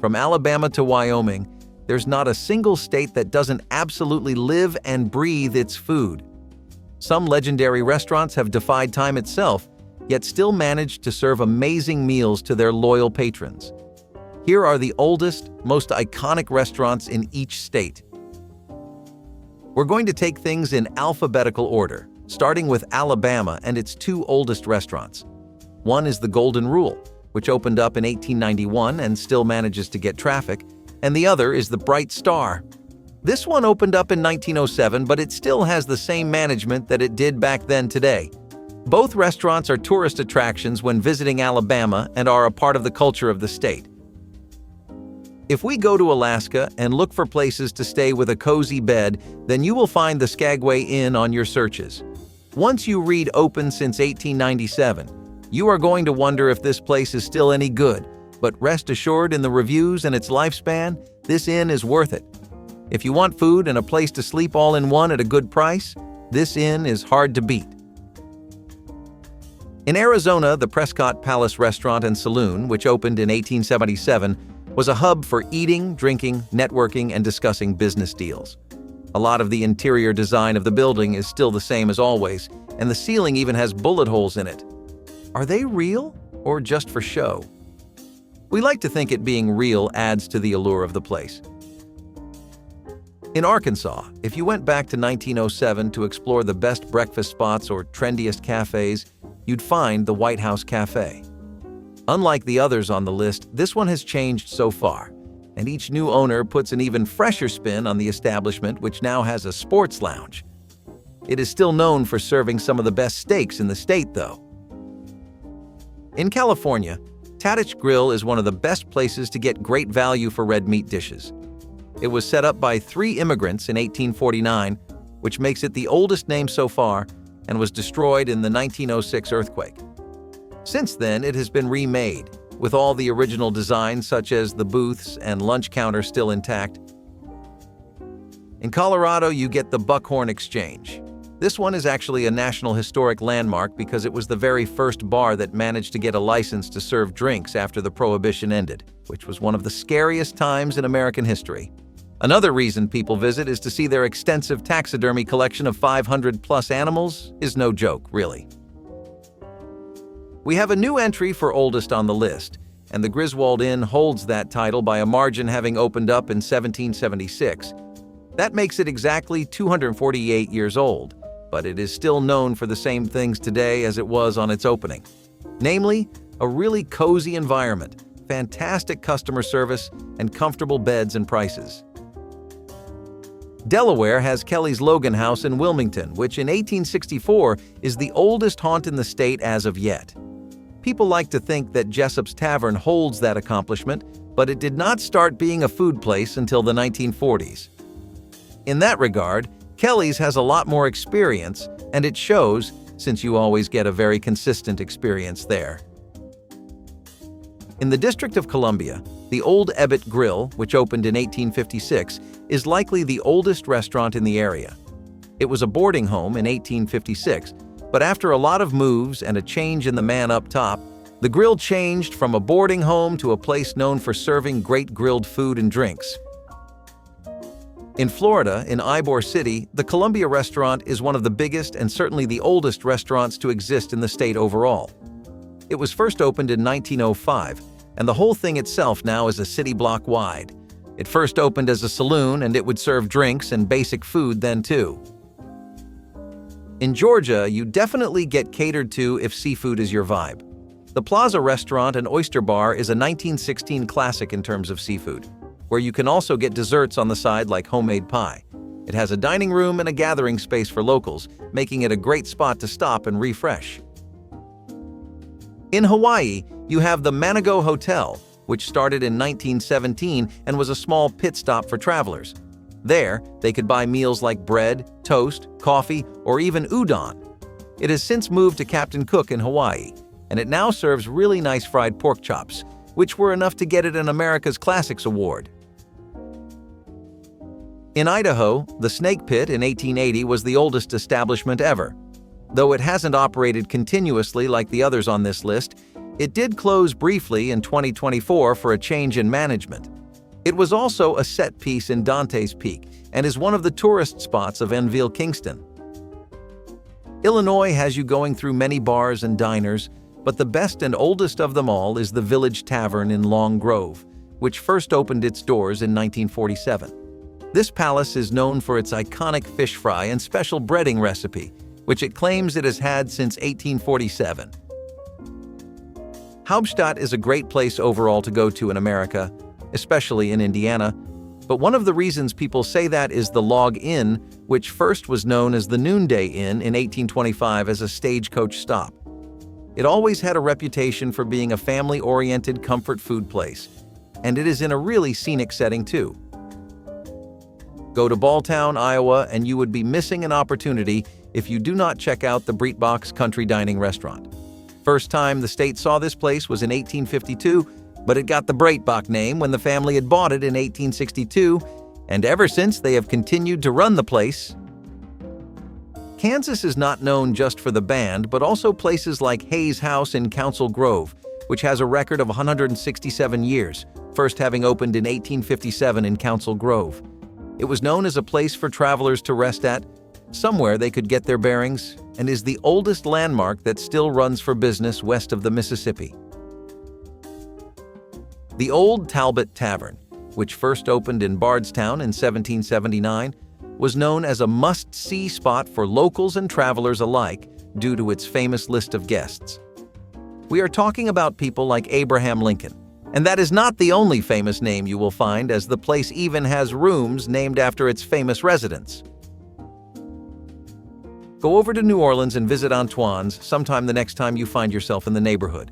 From Alabama to Wyoming, there's not a single state that doesn't absolutely live and breathe its food. Some legendary restaurants have defied time itself, yet still manage to serve amazing meals to their loyal patrons. Here are the oldest, most iconic restaurants in each state. We're going to take things in alphabetical order, starting with Alabama and its two oldest restaurants. One is the Golden Rule, which opened up in 1891 and still manages to get traffic, and the other is the Bright Star. This one opened up in 1907, but it still has the same management that it did back then today. Both restaurants are tourist attractions when visiting Alabama and are a part of the culture of the state. If we go to Alaska and look for places to stay with a cozy bed, then you will find the Skagway Inn on your searches. Once you read open since 1897, you are going to wonder if this place is still any good, but rest assured in the reviews and its lifespan, this inn is worth it. If you want food and a place to sleep all in one at a good price, this inn is hard to beat. In Arizona, the Prescott Palace Restaurant and Saloon, which opened in 1877, was a hub for eating, drinking, networking, and discussing business deals. A lot of the interior design of the building is still the same as always, and the ceiling even has bullet holes in it. Are they real or just for show? We like to think it being real adds to the allure of the place. In Arkansas, if you went back to 1907 to explore the best breakfast spots or trendiest cafes, you'd find the White House Cafe. Unlike the others on the list, this one has changed so far, and each new owner puts an even fresher spin on the establishment, which now has a sports lounge. It is still known for serving some of the best steaks in the state, though. In California, Tadich Grill is one of the best places to get great value for red meat dishes. It was set up by 3 immigrants in 1849, which makes it the oldest name so far, and was destroyed in the 1906 earthquake. Since then, it has been remade, with all the original designs such as the booths and lunch counter still intact. In Colorado, you get the Buckhorn Exchange. This one is actually a National Historic Landmark because it was the very first bar that managed to get a license to serve drinks after the Prohibition ended, which was one of the scariest times in American history. Another reason people visit is to see their extensive taxidermy collection of 500-plus animals is no joke, really. We have a new entry for oldest on the list, and the Griswold Inn holds that title by a margin, having opened up in 1776. That makes it exactly 248 years old, but it is still known for the same things today as it was on its opening. Namely, a really cozy environment, fantastic customer service, and comfortable beds and prices. Delaware has Kelly's Logan House in Wilmington, which in 1864 is the oldest haunt in the state as of yet. People like to think that Jessup's Tavern holds that accomplishment, but it did not start being a food place until the 1940s. In that regard, Kelly's has a lot more experience, and it shows, since you always get a very consistent experience there. In the District of Columbia, the Old Ebbitt Grill, which opened in 1856, is likely the oldest restaurant in the area. It was a boarding home in 1856, but after a lot of moves and a change in the man up top, the grill changed from a boarding home to a place known for serving great grilled food and drinks. In Florida, in Ybor City, the Columbia Restaurant is one of the biggest and certainly the oldest restaurants to exist in the state overall. It was first opened in 1905, and the whole thing itself now is a city block wide. It first opened as a saloon, and it would serve drinks and basic food then too. In Georgia, you definitely get catered to if seafood is your vibe. The Plaza Restaurant and Oyster Bar is a 1916 classic in terms of seafood, where you can also get desserts on the side like homemade pie. It has a dining room and a gathering space for locals, making it a great spot to stop and refresh. In Hawaii, you have the Manago Hotel, which started in 1917 and was a small pit stop for travelers. There, they could buy meals like bread, toast, coffee, or even udon. It has since moved to Captain Cook in Hawaii, and it now serves really nice fried pork chops, which were enough to get it an America's Classics Award. In Idaho, the Snake Pit in 1880 was the oldest establishment ever. Though it hasn't operated continuously like the others on this list, It did close briefly in 2024 for a change in management. It was also a set piece in Dante's Peak and is one of the tourist spots of Enville Kingston. Illinois has you going through many bars and diners, but the best and oldest of them all is the Village Tavern in Long Grove, which first opened its doors in 1947. This palace is known for its iconic fish fry and special breading recipe, which it claims it has had since 1847. Hauptstadt is a great place overall to go to in America, especially in Indiana, but one of the reasons people say that is the Log Inn, which first was known as the Noonday Inn in 1825 as a stagecoach stop. It always had a reputation for being a family-oriented comfort food place, and it is in a really scenic setting too. Go to Balltown, Iowa, and you would be missing an opportunity if you do not check out the Breitbach's Country Dining Restaurant. First time the state saw this place was in 1852, but it got the Breitbach name when the family had bought it in 1862, and ever since they have continued to run the place. Kansas is not known just for the band, but also places like Hayes House in Council Grove, which has a record of 167 years, first having opened in 1857 in Council Grove. It was known as a place for travelers to rest at, somewhere they could get their bearings, and is the oldest landmark that still runs for business west of the Mississippi. The Old Talbot Tavern, which first opened in Bardstown in 1779, was known as a must-see spot for locals and travelers alike due to its famous list of guests. We are talking about people like Abraham Lincoln, and that is not the only famous name you will find, as the place even has rooms named after its famous residents. Go over to New Orleans and visit Antoine's sometime the next time you find yourself in the neighborhood.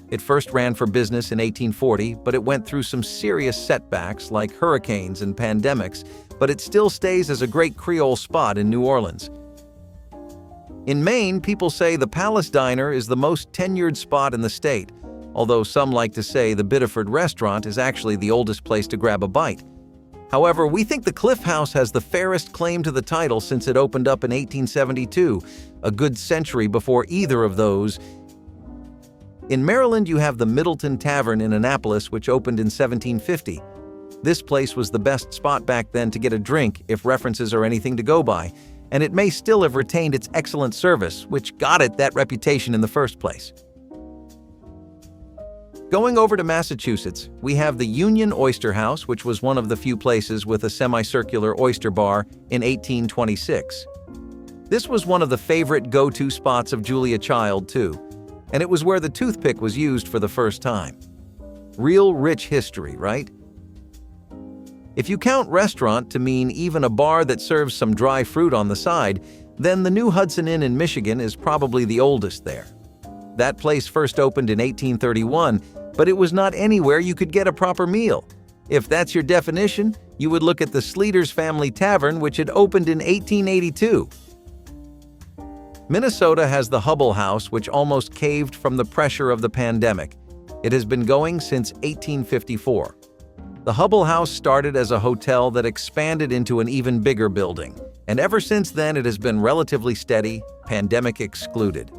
It first ran for business in 1840, but it went through some serious setbacks like hurricanes and pandemics, but it still stays as a great Creole spot in New Orleans. In Maine, people say the Palace Diner is the most tenured spot in the state, although some like to say the Biddeford Restaurant is actually the oldest place to grab a bite. However, we think the Cliff House has the fairest claim to the title since it opened up in 1872, a good century before either of those. In Maryland, you have the Middleton Tavern in Annapolis, which opened in 1750. This place was the best spot back then to get a drink, if references are anything to go by, and it may still have retained its excellent service, which got it that reputation in the first place. Going over to Massachusetts, we have the Union Oyster House, which was one of the few places with a semicircular oyster bar in 1826. This was one of the favorite go-to spots of Julia Child, too, and it was where the toothpick was used for the first time. Real rich history, right? If you count restaurant to mean even a bar that serves some dry fruit on the side, then the New Hudson Inn in Michigan is probably the oldest there. That place first opened in 1831, but it was not anywhere you could get a proper meal. If that's your definition, you would look at the Sleater's Family Tavern, which had opened in 1882. Minnesota has the Hubble House, which almost caved from the pressure of the pandemic. It has been going since 1854. The Hubble House started as a hotel that expanded into an even bigger building, and ever since then it has been relatively steady, pandemic excluded.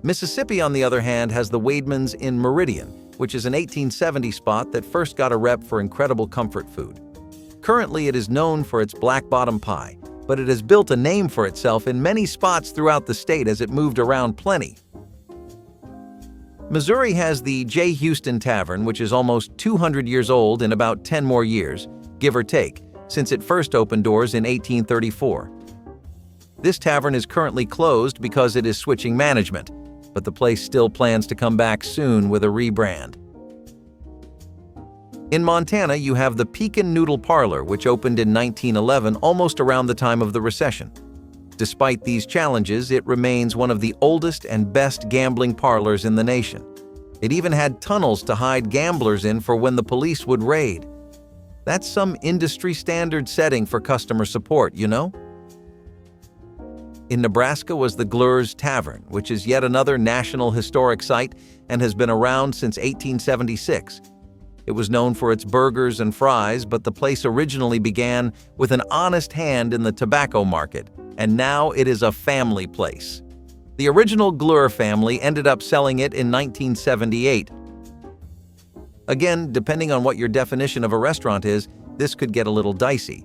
Mississippi, on the other hand, has the Wademan's in Meridian, which is an 1870 spot that first got a rep for incredible comfort food. Currently, it is known for its black bottom pie, but it has built a name for itself in many spots throughout the state as it moved around plenty. Missouri has the J. Houston Tavern, which is almost 200 years old in about 10 more years, give or take, since it first opened doors in 1834. This tavern is currently closed because it is switching management, but the place still plans to come back soon with a rebrand. In Montana, you have the Pekin Noodle Parlor, which opened in 1911, almost around the time of the recession. Despite these challenges, it remains one of the oldest and best gambling parlors in the nation. It even had tunnels to hide gamblers in for when the police would raid. That's some industry standard setting for customer support, you know? In Nebraska was the Glur's Tavern, which is yet another National Historic Site and has been around since 1876. It was known for its burgers and fries, but the place originally began with an honest hand in the tobacco market, and now it is a family place. The original Glure family ended up selling it in 1978. Again, depending on what your definition of a restaurant is, this could get a little dicey.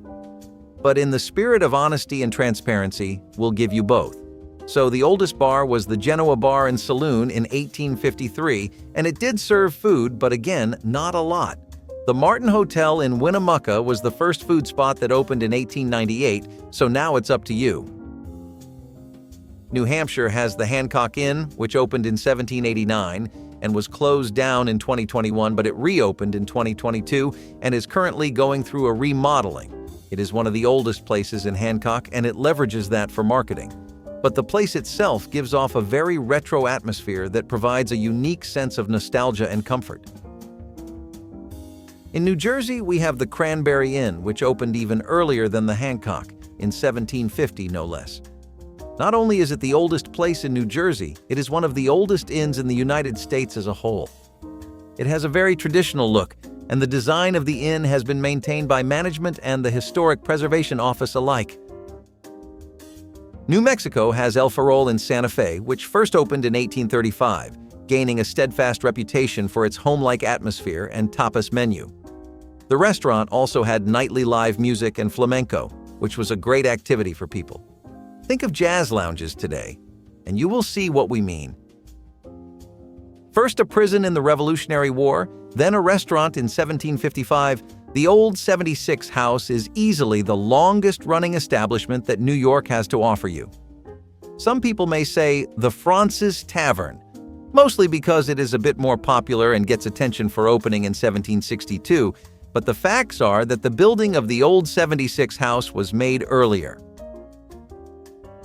But in the spirit of honesty and transparency, we'll give you both. So the oldest bar was the Genoa Bar and Saloon in 1853, and it did serve food, but again, not a lot. The Martin Hotel in Winnemucca was the first food spot that opened in 1898, so now it's up to you. New Hampshire has the Hancock Inn, which opened in 1789 and was closed down in 2021, but it reopened in 2022 and is currently going through a remodeling. It is one of the oldest places in Hancock, and it leverages that for marketing. But the place itself gives off a very retro atmosphere that provides a unique sense of nostalgia and comfort. In New Jersey, we have the Cranberry Inn, which opened even earlier than the Hancock, in 1750 no less. Not only is it the oldest place in New Jersey, it is one of the oldest inns in the United States as a whole. It has a very traditional look, and the design of the inn has been maintained by management and the Historic Preservation Office alike. New Mexico has El Farol in Santa Fe, which first opened in 1835, gaining a steadfast reputation for its home-like atmosphere and tapas menu. The restaurant also had nightly live music and flamenco, which was a great activity for people. Think of jazz lounges today, and you will see what we mean. First a prison in the Revolutionary War, then a restaurant in 1755, the Old 76 House is easily the longest-running establishment that New York has to offer you. Some people may say the Francis Tavern, mostly because it is a bit more popular and gets attention for opening in 1762, but the facts are that the building of the Old 76 House was made earlier.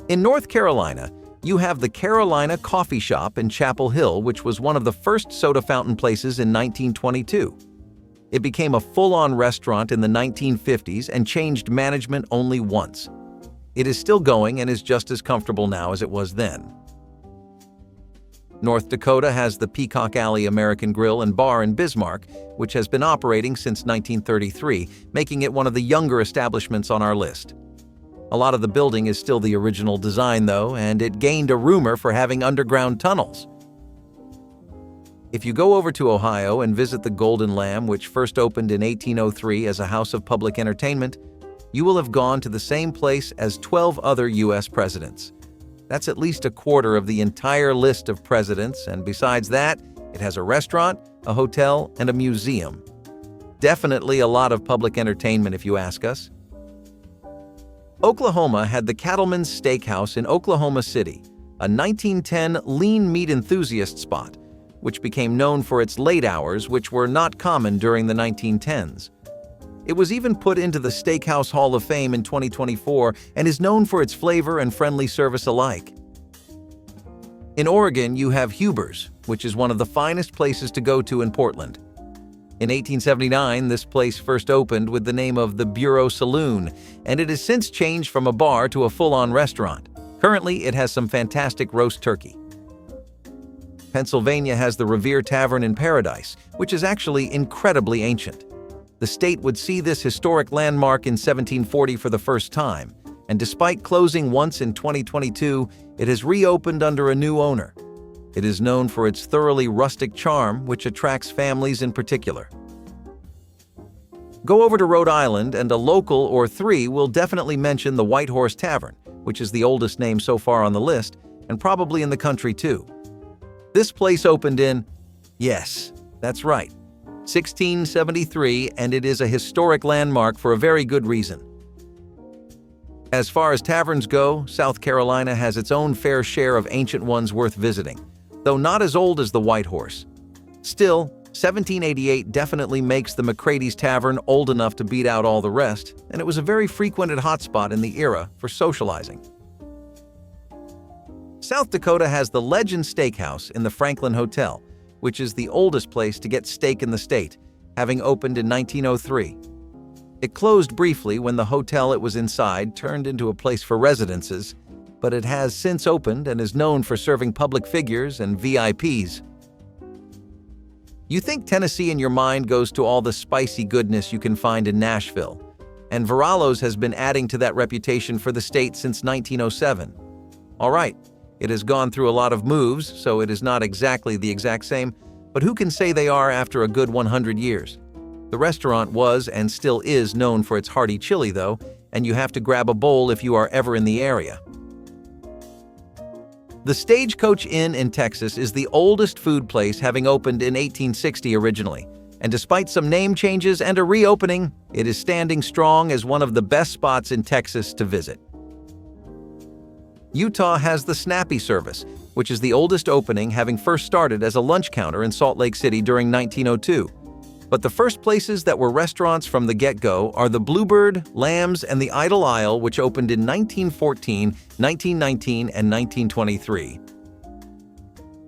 In North Carolina, you have the Carolina Coffee Shop in Chapel Hill, which was one of the first soda fountain places in 1922. It became a full-on restaurant in the 1950s and changed management only once. It is still going and is just as comfortable now as it was then. North Dakota has the Peacock Alley American Grill and Bar in Bismarck, which has been operating since 1933, making it one of the younger establishments on our list. A lot of the building is still the original design, though, and it gained a rumor for having underground tunnels. If you go over to Ohio and visit the Golden Lamb, which first opened in 1803 as a house of public entertainment, you will have gone to the same place as 12 other U.S. presidents. That's at least a quarter of the entire list of presidents, and besides that, it has a restaurant, a hotel, and a museum. Definitely a lot of public entertainment if you ask us. Oklahoma had the Cattleman's Steakhouse in Oklahoma City, a 1910 lean meat enthusiast spot, which became known for its late hours, which were not common during the 1910s. It was even put into the Steakhouse Hall of Fame in 2024 and is known for its flavor and friendly service alike. In Oregon, you have Huber's, which is one of the finest places to go to in Portland. In 1879, this place first opened with the name of the Bureau Saloon, and it has since changed from a bar to a full-on restaurant. Currently, it has some fantastic roast turkey. Pennsylvania has the Revere Tavern in Paradise, which is actually incredibly ancient. The state would see this historic landmark in 1740 for the first time, and despite closing once in 2022, it has reopened under a new owner. It is known for its thoroughly rustic charm, which attracts families in particular. Go over to Rhode Island, and a local or three will definitely mention the White Horse Tavern, which is the oldest name so far on the list, and probably in the country too. This place opened in, yes, that's right, 1673, and it is a historic landmark for a very good reason. As far as taverns go, South Carolina has its own fair share of ancient ones worth visiting, though not as old as the White Horse. Still, 1788 definitely makes the McCrady's Tavern old enough to beat out all the rest, and it was a very frequented hotspot in the era for socializing. South Dakota has the Legend Steakhouse in the Franklin Hotel, which is the oldest place to get steak in the state, having opened in 1903. It closed briefly when the hotel it was inside turned into a place for residences, but it has since opened and is known for serving public figures and VIPs. You think Tennessee in your mind goes to all the spicy goodness you can find in Nashville, and Varallo's has been adding to that reputation for the state since 1907. All right, It has gone through a lot of moves, so it is not exactly the exact same, but who can say they are after a good 100 years? The restaurant was and still is known for its hearty chili though, and you have to grab a bowl if you are ever in the area. The Stagecoach Inn in Texas is the oldest food place, having opened in 1860 originally, and despite some name changes and a reopening, it is standing strong as one of the best spots in Texas to visit. Utah has the Snappy service, which is the oldest opening, having first started as a lunch counter in Salt Lake City during 1902. But the first places that were restaurants from the get-go are the Bluebird, Lums, and the Idle Isle, which opened in 1914, 1919, and 1923.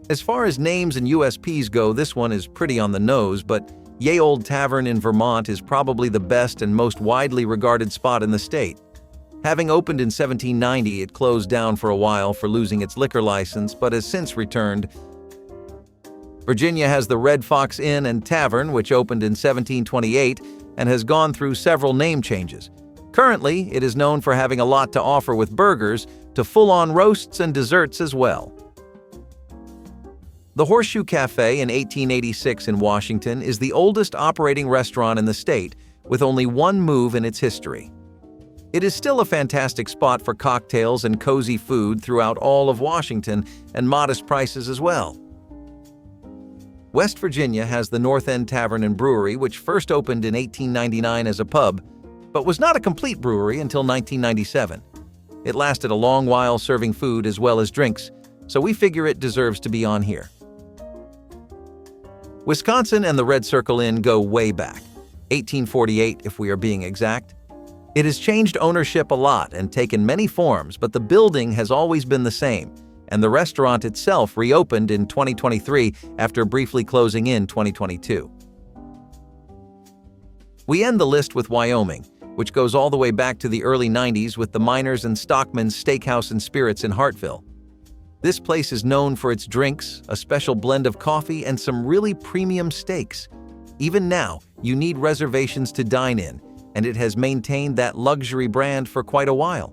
As far as names and USPs go, this one is pretty on the nose, but Ye Old Tavern in Vermont is probably the best and most widely regarded spot in the state. Having opened in 1790, it closed down for a while for losing its liquor license, but has since returned. Virginia has the Red Fox Inn and Tavern, which opened in 1728 and has gone through several name changes. Currently, it is known for having a lot to offer with burgers to full-on roasts and desserts as well. The Horseshoe Cafe in 1886 in Washington is the oldest operating restaurant in the state, with only one move in its history. It is still a fantastic spot for cocktails and cozy food throughout all of Washington, and modest prices as well. West Virginia has the North End Tavern and Brewery, which first opened in 1899 as a pub, but was not a complete brewery until 1997. It lasted a long while serving food as well as drinks, so we figure it deserves to be on here. Wisconsin and the Red Circle Inn go way back, 1848 if we are being exact. It has changed ownership a lot and taken many forms, but the building has always been the same, and the restaurant itself reopened in 2023 after briefly closing in 2022. We end the list with Wyoming, which goes all the way back to the early 90s with the Miners and Stockman's Steakhouse and Spirits in Hartville. This place is known for its drinks, a special blend of coffee, and some really premium steaks. Even now, you need reservations to dine in, and it has maintained that luxury brand for quite a while.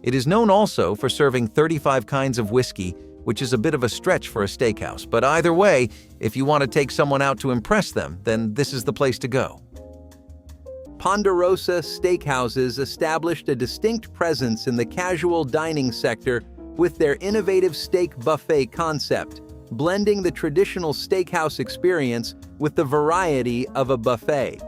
It is known also for serving 35 kinds of whiskey, which is a bit of a stretch for a steakhouse, but either way, if you want to take someone out to impress them, then this is the place to go. Ponderosa Steakhouses established a distinct presence in the casual dining sector with their innovative steak buffet concept, blending the traditional steakhouse experience with the variety of a buffet.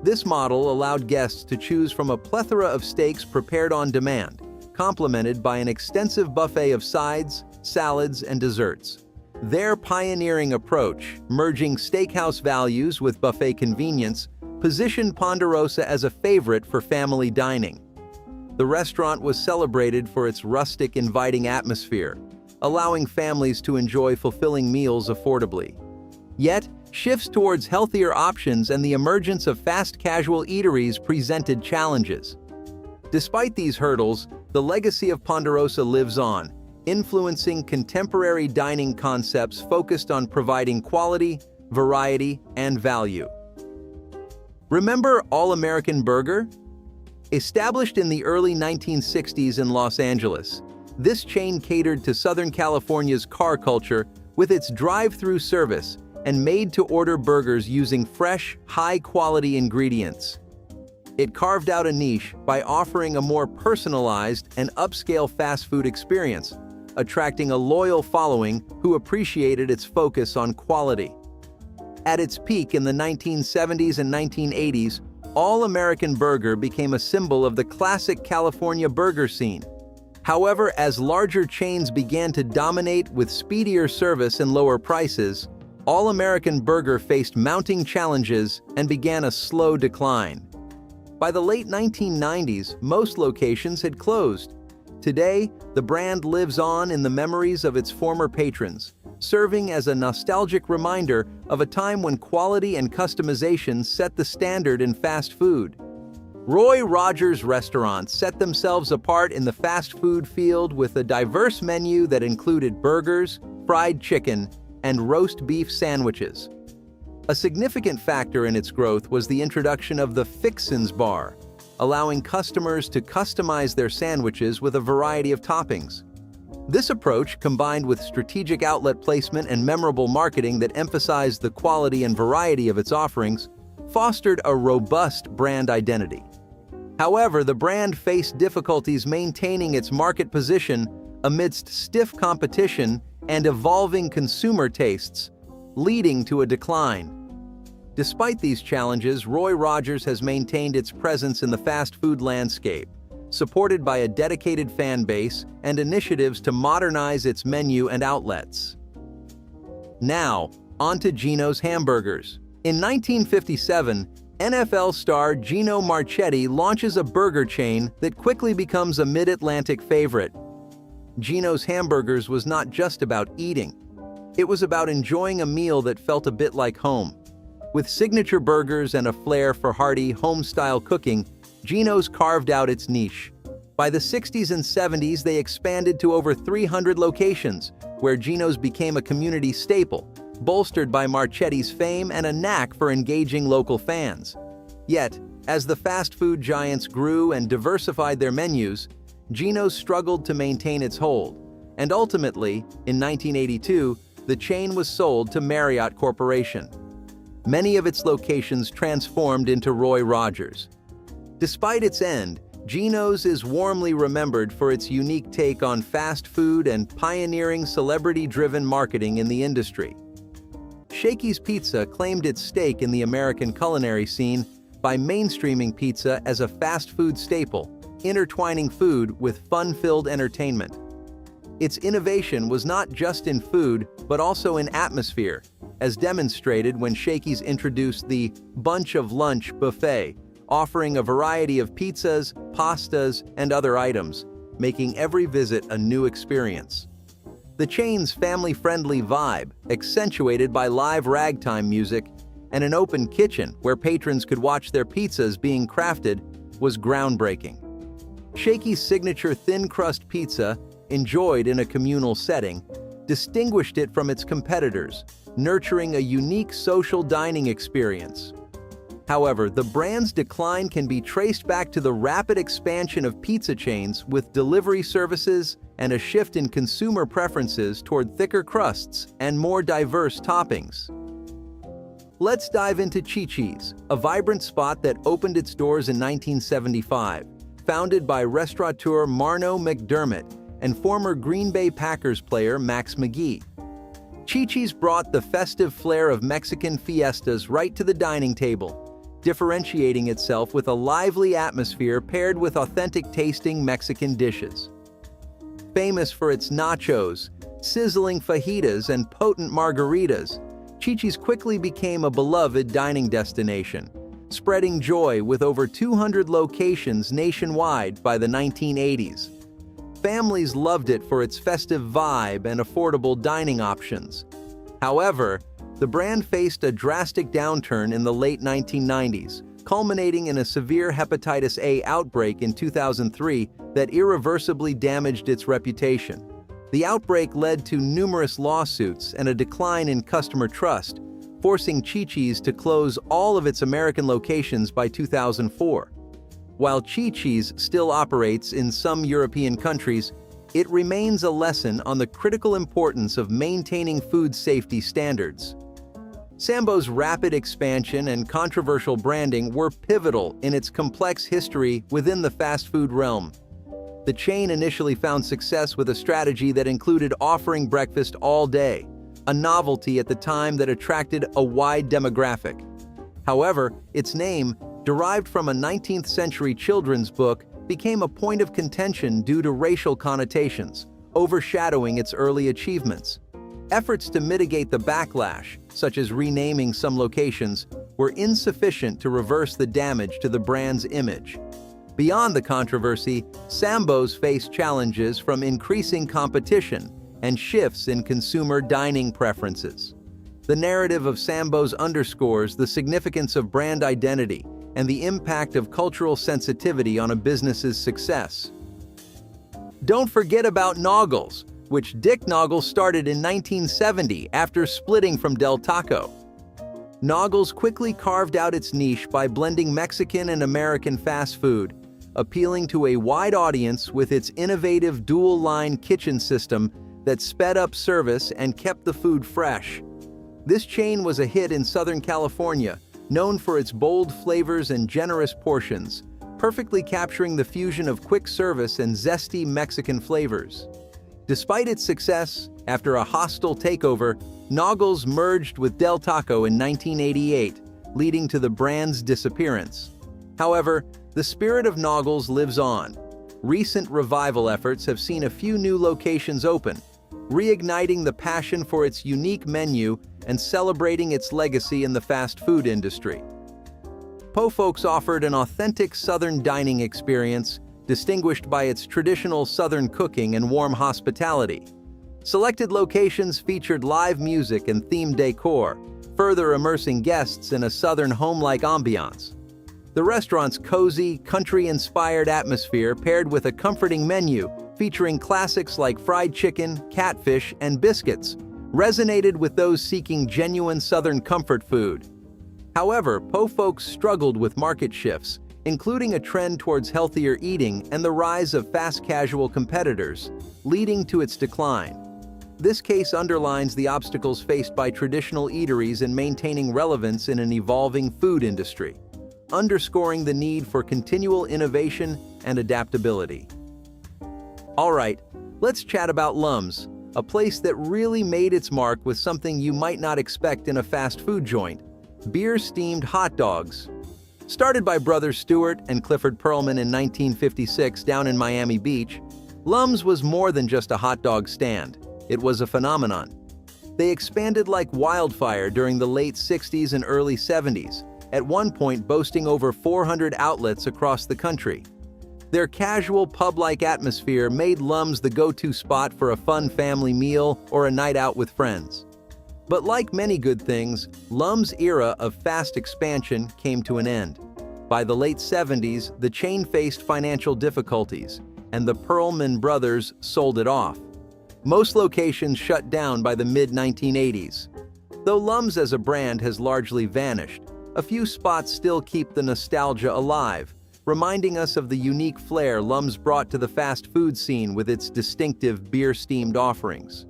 This model allowed guests to choose from a plethora of steaks prepared on demand, complemented by an extensive buffet of sides, salads, and desserts. Their pioneering approach, merging steakhouse values with buffet convenience, positioned Ponderosa as a favorite for family dining. The restaurant was celebrated for its rustic, inviting atmosphere, allowing families to enjoy fulfilling meals affordably. Yet, shifts towards healthier options and the emergence of fast casual eateries presented challenges. Despite these hurdles, the legacy of Ponderosa lives on, influencing contemporary dining concepts focused on providing quality, variety, and value. Remember All-American Burger? Established in the early 1960s in Los Angeles, this chain catered to Southern California's car culture with its drive-through service and made-to-order burgers using fresh, high-quality ingredients. It carved out a niche by offering a more personalized and upscale fast food experience, attracting a loyal following who appreciated its focus on quality. At its peak in the 1970s and 1980s, All-American Burger became a symbol of the classic California burger scene. However, as larger chains began to dominate with speedier service and lower prices, All-American Burger faced mounting challenges and began a slow decline. By the late 1990s, most locations had closed. Today, the brand lives on in the memories of its former patrons, serving as a nostalgic reminder of a time when quality and customization set the standard in fast food. Roy Rogers restaurants set themselves apart in the fast food field with a diverse menu that included burgers, fried chicken, and roast beef sandwiches. A significant factor in its growth was the introduction of the Fixins Bar, allowing customers to customize their sandwiches with a variety of toppings. This approach, combined with strategic outlet placement and memorable marketing that emphasized the quality and variety of its offerings, fostered a robust brand identity. However, the brand faced difficulties maintaining its market position amidst stiff competition and evolving consumer tastes, leading to a decline. Despite these challenges, Roy Rogers has maintained its presence in the fast food landscape, supported by a dedicated fan base and initiatives to modernize its menu and outlets. Now, on to Gino's Hamburgers. In 1957, NFL star Gino Marchetti launches a burger chain that quickly becomes a mid-Atlantic favorite. Gino's Hamburgers was not just about eating. It was about enjoying a meal that felt a bit like home. With signature burgers and a flair for hearty, home-style cooking, Gino's carved out its niche. By the 60s and 70s, they expanded to over 300 locations, where Gino's became a community staple, bolstered by Marchetti's fame and a knack for engaging local fans. Yet, as the fast food giants grew and diversified their menus, Gino's struggled to maintain its hold, and ultimately, in 1982, the chain was sold to Marriott Corporation. Many of its locations transformed into Roy Rogers. Despite its end, Gino's is warmly remembered for its unique take on fast food and pioneering celebrity-driven marketing in the industry. Shaky's Pizza claimed its stake in the American culinary scene by mainstreaming pizza as a fast food staple, intertwining food with fun-filled entertainment. Its innovation was not just in food, but also in atmosphere, as demonstrated when Shaky's introduced the Bunch of Lunch buffet, offering a variety of pizzas, pastas, and other items, making every visit a new experience. The chain's family-friendly vibe, accentuated by live ragtime music and an open kitchen where patrons could watch their pizzas being crafted, was groundbreaking. Shaky's signature thin-crust pizza, enjoyed in a communal setting, distinguished it from its competitors, nurturing a unique social dining experience. However, the brand's decline can be traced back to the rapid expansion of pizza chains with delivery services and a shift in consumer preferences toward thicker crusts and more diverse toppings. Let's dive into Chi-Chi's, a vibrant spot that opened its doors in 1975, founded by restaurateur Marno McDermott and former Green Bay Packers player Max McGee. Chi-Chi's brought the festive flair of Mexican fiestas right to the dining table, differentiating itself with a lively atmosphere paired with authentic-tasting Mexican dishes. Famous for its nachos, sizzling fajitas, and potent margaritas, Chi-Chi's quickly became a beloved dining destination, spreading joy with over 200 locations nationwide by the 1980s. Families loved it for its festive vibe and affordable dining options. However, the brand faced a drastic downturn in the late 1990s, culminating in a severe hepatitis A outbreak in 2003 that irreversibly damaged its reputation. The outbreak led to numerous lawsuits and a decline in customer trust, forcing Chi-Chi's to close all of its American locations by 2004. While Chi-Chi's still operates in some European countries, it remains a lesson on the critical importance of maintaining food safety standards. Sambo's rapid expansion and controversial branding were pivotal in its complex history within the fast food realm. The chain initially found success with a strategy that included offering breakfast all day, a novelty at the time that attracted a wide demographic. However, its name, derived from a 19th-century children's book, became a point of contention due to racial connotations, overshadowing its early achievements. Efforts to mitigate the backlash, such as renaming some locations, were insufficient to reverse the damage to the brand's image. Beyond the controversy, Sambo's faced challenges from increasing competition and shifts in consumer dining preferences. The narrative of Sambo's underscores the significance of brand identity and the impact of cultural sensitivity on a business's success. Don't forget about Naugles, which Dick Naugles started in 1970 after splitting from Del Taco. Naugles quickly carved out its niche by blending Mexican and American fast food, appealing to a wide audience with its innovative dual-line kitchen system that sped up service and kept the food fresh. This chain was a hit in Southern California, known for its bold flavors and generous portions, perfectly capturing the fusion of quick service and zesty Mexican flavors. Despite its success, after a hostile takeover, Naugles merged with Del Taco in 1988, leading to the brand's disappearance. However, the spirit of Naugles lives on. Recent revival efforts have seen a few new locations open, reigniting the passion for its unique menu and celebrating its legacy in the fast food industry. Po Folks offered an authentic Southern dining experience, distinguished by its traditional Southern cooking and warm hospitality. Selected locations featured live music and themed decor, further immersing guests in a Southern home-like ambiance. The restaurant's cozy, country-inspired atmosphere paired with a comforting menu featuring classics like fried chicken, catfish, and biscuits resonated with those seeking genuine Southern comfort food. However, Po Folks struggled with market shifts, including a trend towards healthier eating and the rise of fast casual competitors, leading to its decline. This case underlines the obstacles faced by traditional eateries in maintaining relevance in an evolving food industry, underscoring the need for continual innovation and adaptability. All right, let's chat about Lums, a place that really made its mark with something you might not expect in a fast food joint: beer-steamed hot dogs. Started by brothers Stewart and Clifford Perlman in 1956 down in Miami Beach, Lums was more than just a hot dog stand. It was a phenomenon. They expanded like wildfire during the late 60s and early 70s, at one point boasting over 400 outlets across the country. Their casual pub-like atmosphere made Lums the go-to spot for a fun family meal or a night out with friends. But like many good things, Lums' era of fast expansion came to an end. By the late 70s, the chain faced financial difficulties, and the Perlman brothers sold it off. Most locations shut down by the mid-1980s. Though Lums as a brand has largely vanished, a few spots still keep the nostalgia alive, reminding us of the unique flair Lums brought to the fast food scene with its distinctive beer-steamed offerings.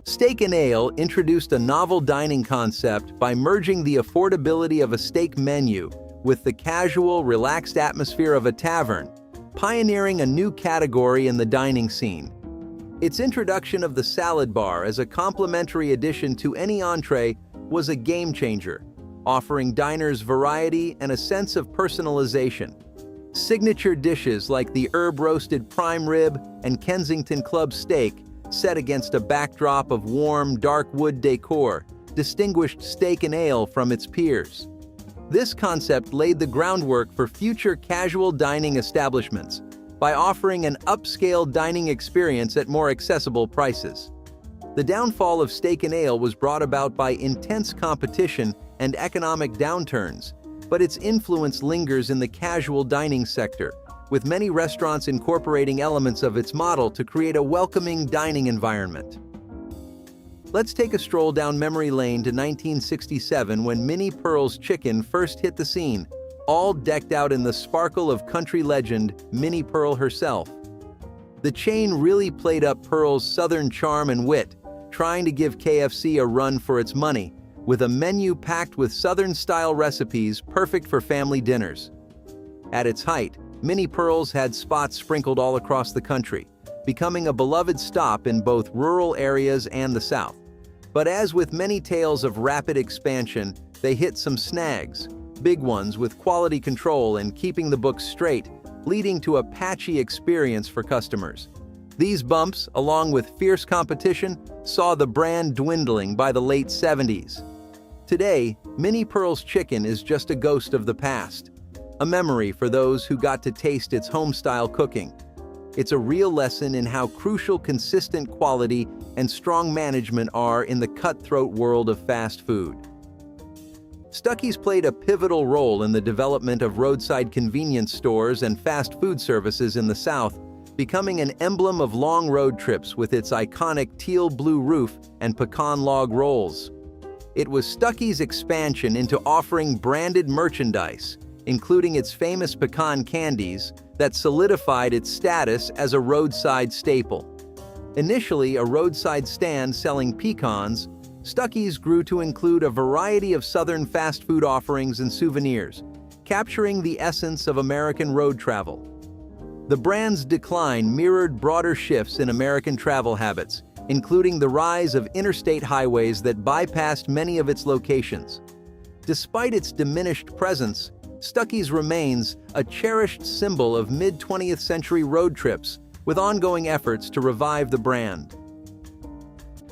Steak and Ale introduced a novel dining concept by merging the affordability of a steak menu with the casual, relaxed atmosphere of a tavern, pioneering a new category in the dining scene. Its introduction of the salad bar as a complimentary addition to any entree was a game-changer, offering diners variety and a sense of personalization. Signature dishes like the herb-roasted prime rib and Kensington Club steak, set against a backdrop of warm, dark wood decor, distinguished Steak and Ale from its peers. This concept laid the groundwork for future casual dining establishments by offering an upscale dining experience at more accessible prices. The downfall of Steak and Ale was brought about by intense competition and economic downturns, but its influence lingers in the casual dining sector, with many restaurants incorporating elements of its model to create a welcoming dining environment. Let's take a stroll down memory lane to 1967 when Minnie Pearl's Chicken first hit the scene, all decked out in the sparkle of country legend Minnie Pearl herself. The chain really played up Pearl's Southern charm and wit, trying to give KFC a run for its money, with a menu packed with Southern-style recipes perfect for family dinners. At its height, Minnie Pearl's had spots sprinkled all across the country, becoming a beloved stop in both rural areas and the South. But as with many tales of rapid expansion, they hit some snags, big ones with quality control and keeping the books straight, leading to a patchy experience for customers. These bumps, along with fierce competition, saw the brand dwindling by the late 70s. Today, Minnie Pearl's Chicken is just a ghost of the past, a memory for those who got to taste its home-style cooking. It's a real lesson in how crucial consistent quality and strong management are in the cutthroat world of fast food. Stucky's played a pivotal role in the development of roadside convenience stores and fast food services in the South, becoming an emblem of long road trips with its iconic teal-blue roof and pecan log rolls. It was Stucky's expansion into offering branded merchandise, including its famous pecan candies that solidified its status as a roadside staple. Initially a roadside stand selling pecans, Stucky's grew to include a variety of Southern fast food offerings and souvenirs, capturing the essence of American road travel. The brand's decline mirrored broader shifts in American travel habits, including the rise of interstate highways that bypassed many of its locations. Despite its diminished presence, Stucky's remains a cherished symbol of mid-20th century road trips, with ongoing efforts to revive the brand.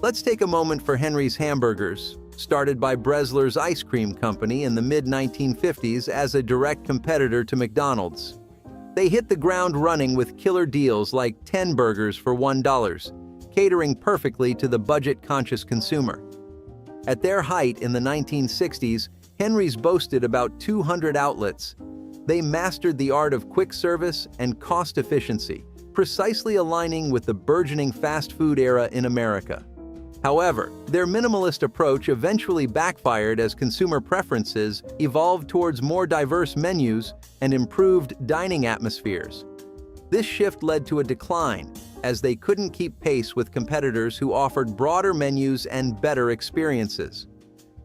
Let's take a moment for Henry's Hamburgers, started by Bresler's Ice Cream Company in the mid-1950s as a direct competitor to McDonald's. They hit the ground running with killer deals like 10 burgers for $1, catering perfectly to the budget-conscious consumer. At their height in the 1960s, Henry's boasted about 200 outlets. They mastered the art of quick service and cost efficiency, precisely aligning with the burgeoning fast food era in America. However, their minimalist approach eventually backfired as consumer preferences evolved towards more diverse menus and improved dining atmospheres. This shift led to a decline, as they couldn't keep pace with competitors who offered broader menus and better experiences.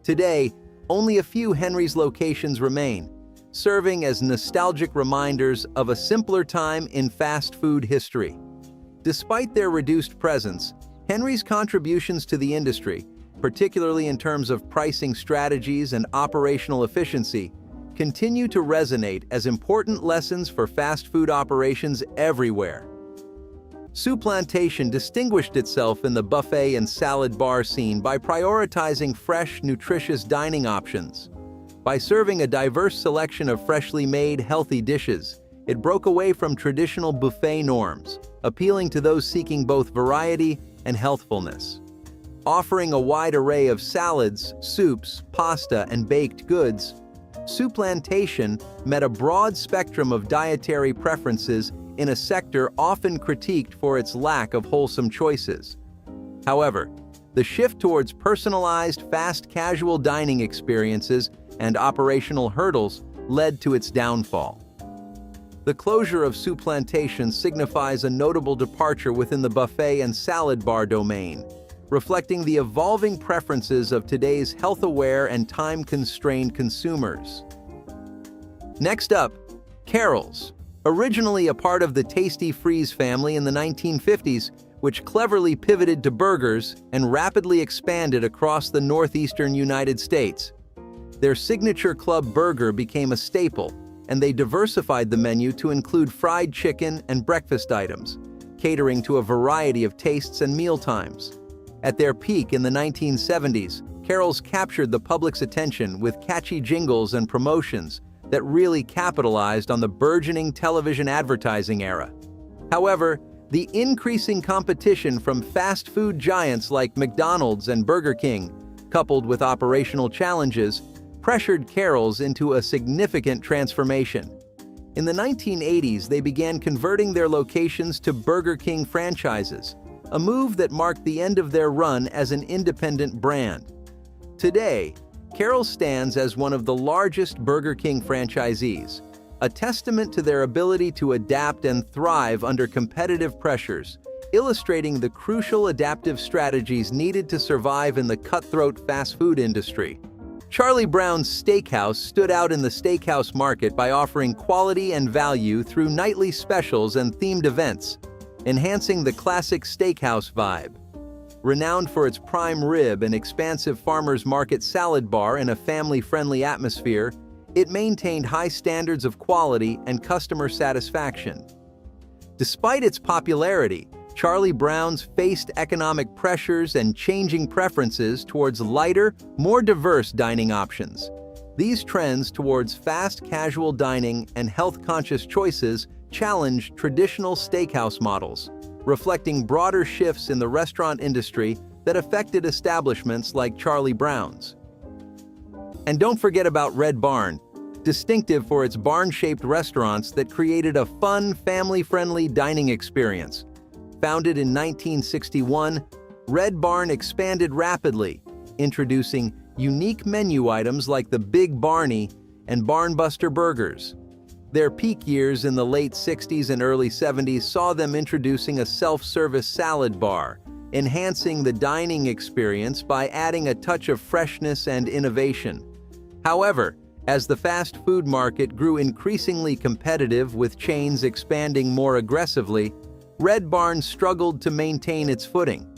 Today, only a few Henry's locations remain, serving as nostalgic reminders of a simpler time in fast food history. Despite their reduced presence, Henry's contributions to the industry, particularly in terms of pricing strategies and operational efficiency, continue to resonate as important lessons for fast food operations everywhere. Souplantation distinguished itself in the buffet and salad bar scene by prioritizing fresh, nutritious dining options. By serving a diverse selection of freshly made, healthy dishes, it broke away from traditional buffet norms, appealing to those seeking both variety and healthfulness. Offering a wide array of salads, soups, pasta, and baked goods, Souplantation met a broad spectrum of dietary preferences in a sector often critiqued for its lack of wholesome choices. However, the shift towards personalized, fast casual dining experiences and operational hurdles led to its downfall. The closure of Souplantation signifies a notable departure within the buffet and salad bar domain, reflecting the evolving preferences of today's health-aware and time-constrained consumers. Next up, Carrols, originally a part of the Tasty Freeze family in the 1950s, which cleverly pivoted to burgers and rapidly expanded across the northeastern United States. Their signature club burger became a staple, and they diversified the menu to include fried chicken and breakfast items, catering to a variety of tastes and mealtimes. At their peak in the 1970s, Carrols captured the public's attention with catchy jingles and promotions that really capitalized on the burgeoning television advertising era. However, the increasing competition from fast food giants like McDonald's and Burger King, coupled with operational challenges, pressured Carrols into a significant transformation. In the 1980s, they began converting their locations to Burger King franchises, a move that marked the end of their run as an independent brand. Today, Carrols stands as one of the largest Burger King franchisees, a testament to their ability to adapt and thrive under competitive pressures, illustrating the crucial adaptive strategies needed to survive in the cutthroat fast food industry. Charlie Brown's Steakhouse stood out in the steakhouse market by offering quality and value through nightly specials and themed events, enhancing the classic steakhouse vibe. Renowned for its prime rib and expansive farmers market salad bar in a family-friendly atmosphere, it maintained high standards of quality and customer satisfaction. Despite its popularity, Charlie Brown's faced economic pressures and changing preferences towards lighter, more diverse dining options. These trends towards fast casual dining and health-conscious choices challenged traditional steakhouse models, reflecting broader shifts in the restaurant industry that affected establishments like Charlie Brown's. And don't forget about Red Barn, distinctive for its barn-shaped restaurants that created a fun, family-friendly dining experience. Founded in 1961, Red Barn expanded rapidly, introducing unique menu items like the Big Barney and Barnbuster Burgers. Their peak years in the late 60s and early 70s saw them introducing a self-service salad bar, enhancing the dining experience by adding a touch of freshness and innovation. However, as the fast food market grew increasingly competitive with chains expanding more aggressively, Red Barn struggled to maintain its footing.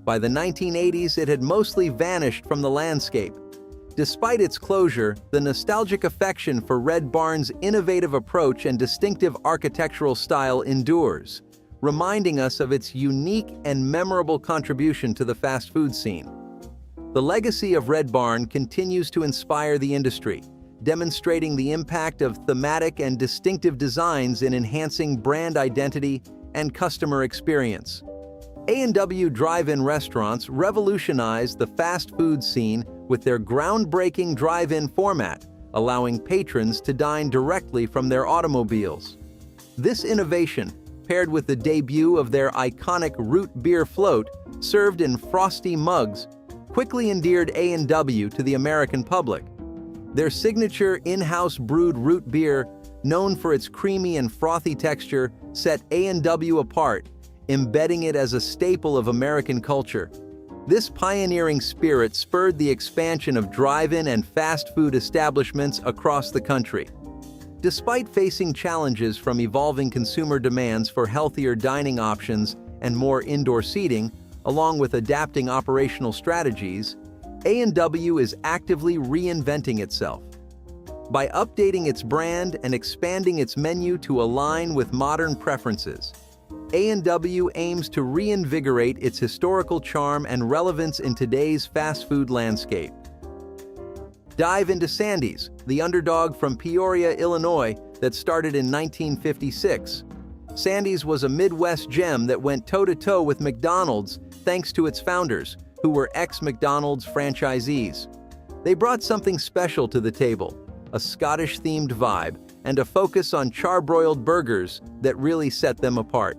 By the 1980s, it had mostly vanished from the landscape. Despite its closure, the nostalgic affection for Red Barn's innovative approach and distinctive architectural style endures, reminding us of its unique and memorable contribution to the fast food scene. The legacy of Red Barn continues to inspire the industry, demonstrating the impact of thematic and distinctive designs in enhancing brand identity and customer experience. A&W drive-in restaurants revolutionized the fast food scene with their groundbreaking drive-in format, allowing patrons to dine directly from their automobiles. This innovation, paired with the debut of their iconic root beer float served in frosty mugs, quickly endeared A&W to the American public. Their signature in-house brewed root beer, known for its creamy and frothy texture, set A&W apart, embedding it as a staple of American culture. This pioneering spirit spurred the expansion of drive-in and fast food establishments across the country. Despite facing challenges from evolving consumer demands for healthier dining options and more indoor seating, along with adapting operational strategies, A&W is actively reinventing itself. By updating its brand and expanding its menu to align with modern preferences, A&W aims to reinvigorate its historical charm and relevance in today's fast food landscape. Dive into Sandies, the underdog from Peoria, Illinois, that started in 1956. Sandies was a Midwest gem that went toe-to-toe with McDonald's thanks to its founders, who were ex-McDonald's franchisees. They brought something special to the table, a Scottish-themed vibe, and a focus on charbroiled burgers that really set them apart.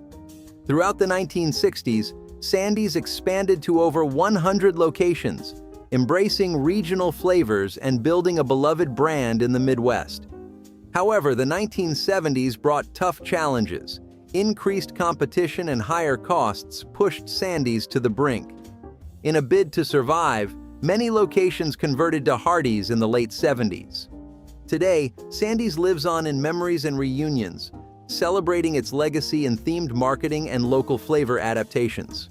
Throughout the 1960s, Sandies expanded to over 100 locations, embracing regional flavors and building a beloved brand in the Midwest. However, the 1970s brought tough challenges. Increased competition and higher costs pushed Sandies to the brink. In a bid to survive, many locations converted to Hardee's in the late 70s. Today, Sandies lives on in memories and reunions, celebrating its legacy in themed marketing and local flavor adaptations.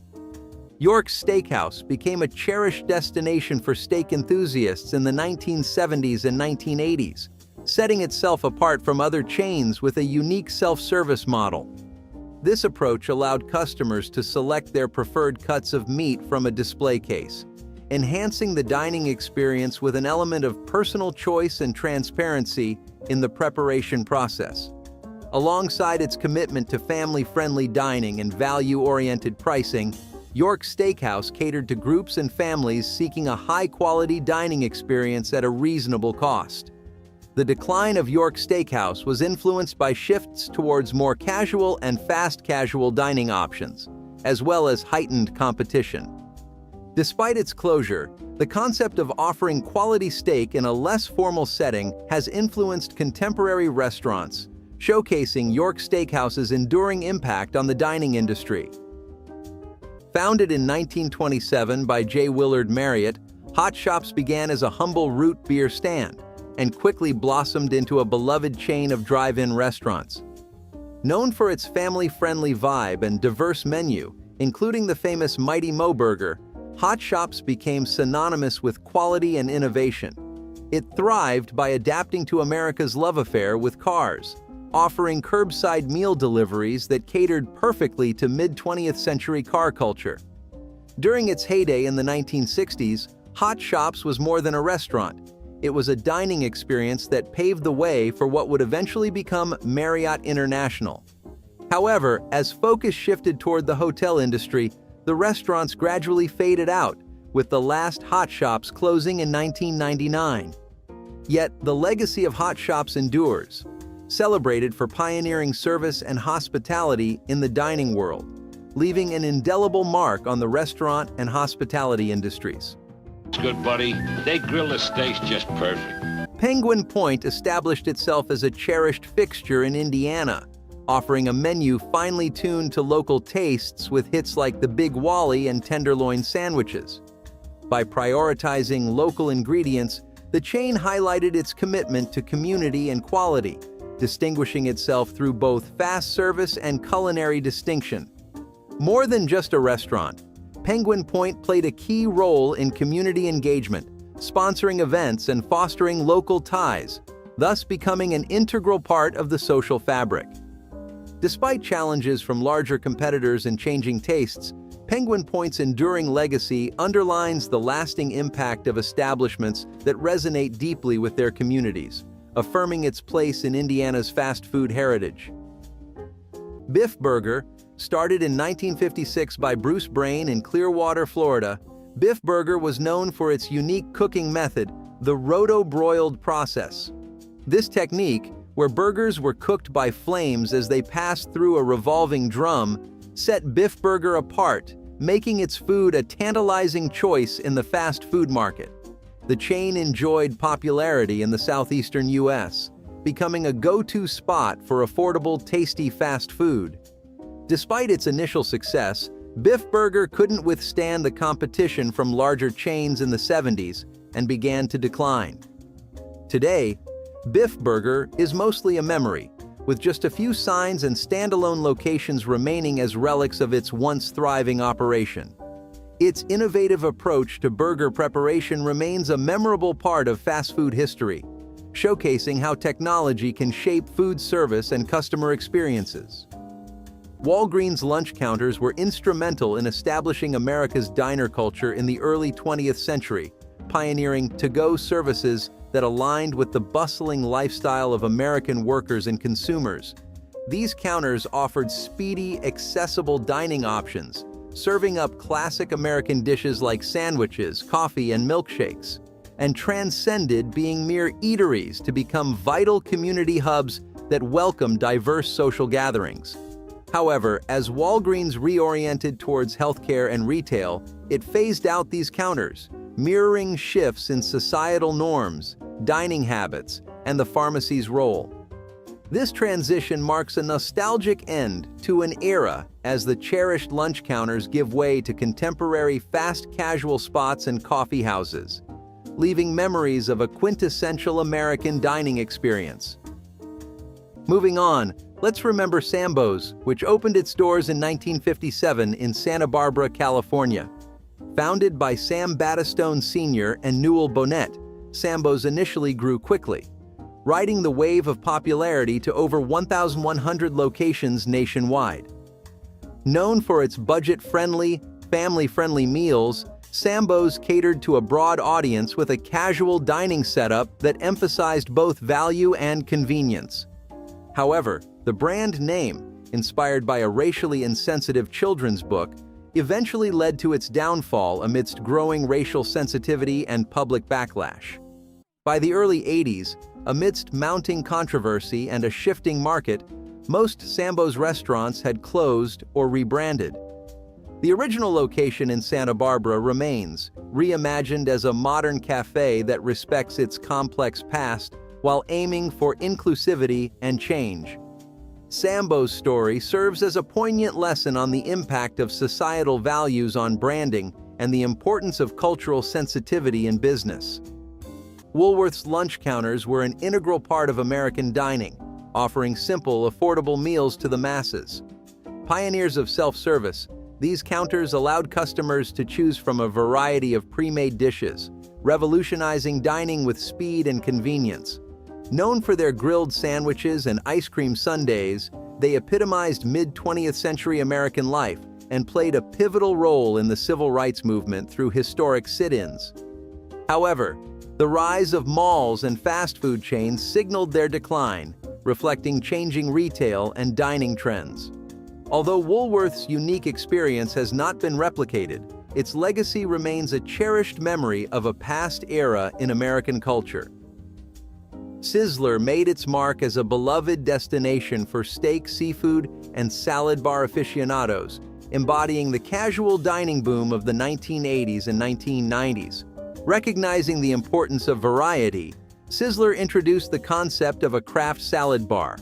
York's Steakhouse became a cherished destination for steak enthusiasts in the 1970s and 1980s, setting itself apart from other chains with a unique self-service model. This approach allowed customers to select their preferred cuts of meat from a display case, enhancing the dining experience with an element of personal choice and transparency in the preparation process. Alongside its commitment to family-friendly dining and value-oriented pricing, York's Steakhouse catered to groups and families seeking a high-quality dining experience at a reasonable cost. The decline of York's Steakhouse was influenced by shifts towards more casual and fast casual dining options, as well as heightened competition. Despite its closure, the concept of offering quality steak in a less formal setting has influenced contemporary restaurants, showcasing York's Steakhouse's enduring impact on the dining industry. Founded in 1927 by J. Willard Marriott, Hot Shops began as a humble root beer stand and quickly blossomed into a beloved chain of drive-in restaurants. Known for its family-friendly vibe and diverse menu, including the famous Mighty Mo Burger, Hot Shops became synonymous with quality and innovation. It thrived by adapting to America's love affair with cars, offering curbside meal deliveries that catered perfectly to mid-20th century car culture. During its heyday in the 1960s, Hot Shops was more than a restaurant. It was a dining experience that paved the way for what would eventually become Marriott International. However, as focus shifted toward the hotel industry, the restaurants gradually faded out, with the last Hot Shops closing in 1999. Yet, the legacy of Hot Shops endures, celebrated for pioneering service and hospitality in the dining world, leaving an indelible mark on the restaurant and hospitality industries. It's good, buddy. They grill the steaks just perfect. Penguin Point established itself as a cherished fixture in Indiana, offering a menu finely tuned to local tastes with hits like the Big Wally and tenderloin sandwiches. By prioritizing local ingredients, the chain highlighted its commitment to community and quality, distinguishing itself through both fast service and culinary distinction. More than just a restaurant, Penguin Point played a key role in community engagement, sponsoring events and fostering local ties, thus becoming an integral part of the social fabric. Despite challenges from larger competitors and changing tastes, Penguin Point's enduring legacy underlines the lasting impact of establishments that resonate deeply with their communities, affirming its place in Indiana's fast food heritage. Biff Burger, started in 1956 by Bruce Brain in Clearwater, Florida, Biff Burger was known for its unique cooking method, the roto-broiled process. This technique, where burgers were cooked by flames as they passed through a revolving drum, set Biff Burger apart, making its food a tantalizing choice in the fast food market. The chain enjoyed popularity in the southeastern U.S., becoming a go-to spot for affordable, tasty fast food. Despite its initial success, Biff Burger couldn't withstand the competition from larger chains in the 70s and began to decline. Today, Biff Burger is mostly a memory, with just a few signs and standalone locations remaining as relics of its once thriving operation. Its innovative approach to burger preparation remains a memorable part of fast food history, showcasing how technology can shape food service and customer experiences. Walgreens lunch counters were instrumental in establishing America's diner culture in the early 20th century, pioneering to-go services that aligned with the bustling lifestyle of American workers and consumers. These counters offered speedy, accessible dining options, serving up classic American dishes like sandwiches, coffee, and milkshakes, and transcended being mere eateries to become vital community hubs that welcome diverse social gatherings. However, as Walgreens reoriented towards healthcare and retail, it phased out these counters, mirroring shifts in societal norms, dining habits, and the pharmacy's role. This transition marks a nostalgic end to an era as the cherished lunch counters give way to contemporary fast casual spots and coffee houses, leaving memories of a quintessential American dining experience. Moving on, let's remember Sambo's, which opened its doors in 1957 in Santa Barbara, California. Founded by Sam Battistone Sr. and Newell Bonnet, Sambo's initially grew quickly, riding the wave of popularity to over 1,100 locations nationwide. Known for its budget-friendly, family-friendly meals, Sambo's catered to a broad audience with a casual dining setup that emphasized both value and convenience. However, the brand name, inspired by a racially insensitive children's book, eventually led to its downfall amidst growing racial sensitivity and public backlash. By the early 80s, amidst mounting controversy and a shifting market, most Sambo's restaurants had closed or rebranded. The original location in Santa Barbara remains, reimagined as a modern cafe that respects its complex past while aiming for inclusivity and change. Sambo's story serves as a poignant lesson on the impact of societal values on branding and the importance of cultural sensitivity in business. Woolworth's lunch counters were an integral part of American dining, offering simple, affordable meals to the masses. Pioneers of self-service, these counters allowed customers to choose from a variety of pre-made dishes, revolutionizing dining with speed and convenience. Known for their grilled sandwiches and ice cream sundaes, they epitomized mid-20th century American life and played a pivotal role in the civil rights movement through historic sit-ins. However, the rise of malls and fast food chains signaled their decline, reflecting changing retail and dining trends. Although Woolworth's unique experience has not been replicated, its legacy remains a cherished memory of a past era in American culture. Sizzler made its mark as a beloved destination for steak, seafood, and salad bar aficionados, embodying the casual dining boom of the 1980s and 1990s. Recognizing the importance of variety, Sizzler introduced the concept of a craft salad bar,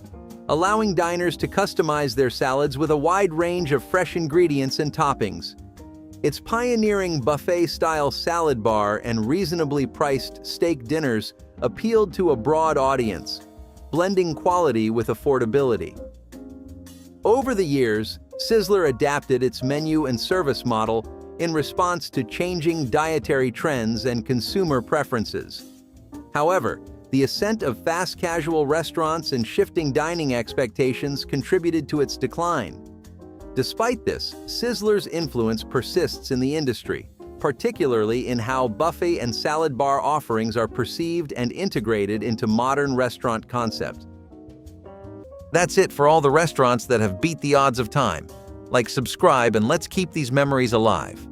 allowing diners to customize their salads with a wide range of fresh ingredients and toppings. Its pioneering buffet-style salad bar and reasonably priced steak dinners appealed to a broad audience, blending quality with affordability. Over the years, Sizzler adapted its menu and service model in response to changing dietary trends and consumer preferences. However, the ascent of fast casual restaurants and shifting dining expectations contributed to its decline. Despite this, Sizzler's influence persists in the industry, particularly in how buffet and salad bar offerings are perceived and integrated into modern restaurant concepts. That's it for all the restaurants that have beat the odds of time. Like, subscribe, and let's keep these memories alive.